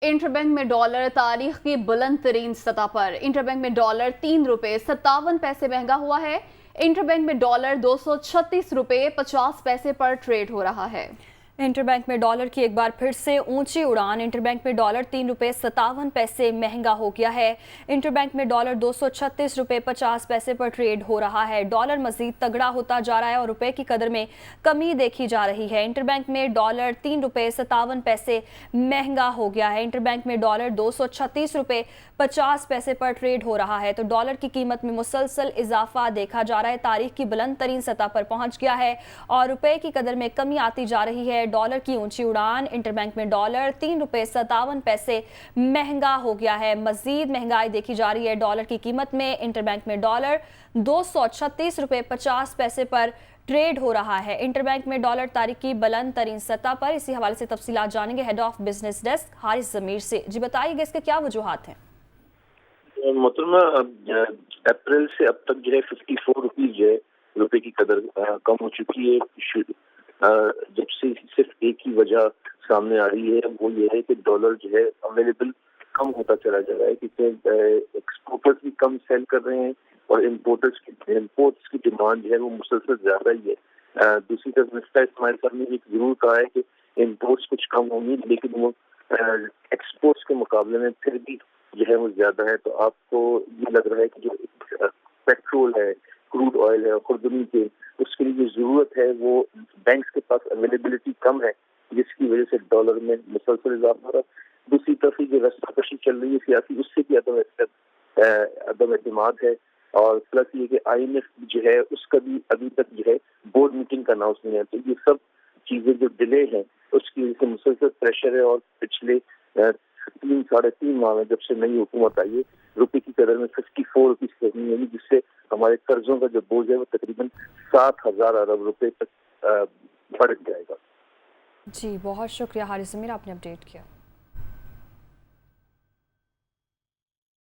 Interbank में dollar तारीख की बुलंद तरीन सतह पर। इंटरबैंक में डॉलर 3 रुपए 57 पैसे महंगा हुआ है। इंटरबैंक में डॉलर 236 रुपए 50 पैसे पर ट्रेड हो रहा है। इंटरबैंक में डॉलर की एक बार फिर से ऊंची उड़ान। इंटरबैंक में डॉलर 3 रुपए 57 पैसे महंगा हो गया है। इंटरबैंक में डॉलर 236 रुपए 50 पैसे पर ट्रेड हो रहा है। डॉलर मजीद तगड़ा होता जा रहा है और रुपए की कदर में कमी देखी जा रही है। इंटरबैंक में डॉलर 3 रुपए 57 पैसे महंगा हो गया है। इंटरबैंक में डॉलर 236 रुपए 50 पैसे पर ट्रेड हो रहा है। तो डॉलर की कीमत में मुसलसल इजाफा देखा जा रहा है। तारीख की बुलंद तरीन सतह पर पहुंच गया है और रुपए की कदर में कमी आती जा रही है। डॉलर की ऊंची उड़ान। इंटरबैंक में डॉलर 3 रुपए 57 पैसे महंगा हो गया है। मजीद महंगाई देखी जा रही है डॉलर की कीमत में। इंटरबैंक में डॉलर 236 रुपए 50 पैसे पर ट्रेड हो रहा है। इंटरबैंक में डॉलर तारीख की बुलंद तरीन सतह पर। इसी हवाले से तफसीलात जानेंगे head of business desk Haris Zameer से। जी बताइएगा इसके क्या वजूहात हैं? मोहतरमा, अप्रैल से अब तक जो है 54 रुपीज जो है रुपए की कदर कम हो चुकी है। जब से सिर्फ एक ही वजह सामने आ रही है, वो ये है कि डॉलर जो है अवेलेबल कम होता चला जा रहा है, क्योंकि एक्सपोर्टर्स भी कम सेल कर रहे हैं और इम्पोर्ट्स की डिमांड जो है वो मुसलसल ज्यादा ही है। दूसरी तरफ नफ्ता इस्तेमाल करने की जरूर कहा है कि इम्पोर्ट्स कुछ कम होंगी, लेकिन वो एक्सपोर्ट्स के मुकाबले में फिर भी जो है वो ज्यादा है। तो आपको ये लग रहा है कि जो पेट्रोल है, क्रूड ऑयल है, खुर्दनी तेल, उसके लिए जो जरूरत है वो बैंक्स के पास अवेलेबिलिटी कम है, जिसकी वजह से डॉलर में मुसलसल इजाफा हो रहा है। दूसरी तरफ जो रस्साकशी चल रही है सियासी, उससे भी अदम एतमाद है। और प्लस ये कि IMF जो है उसका भी अभी तक जो है बोर्ड मीटिंग का अनाउंस नहीं है। तो ये सब चीजें जो डिले हैं उसकी वजह से मुसलसल प्रेशर है। और पिछले 3-3.5 माह में जब से नई हुकूमत आई है, रुपए की कदर में 54 रुपीज कमी है, जिससे हमारे कर्जों का जो बोझ है वो तकरीबन 7,000 अरब रुपए तक बढ़ जाएगा। जी बहुत शुक्रिया हारिस जमीर, आपने अपडेट किया।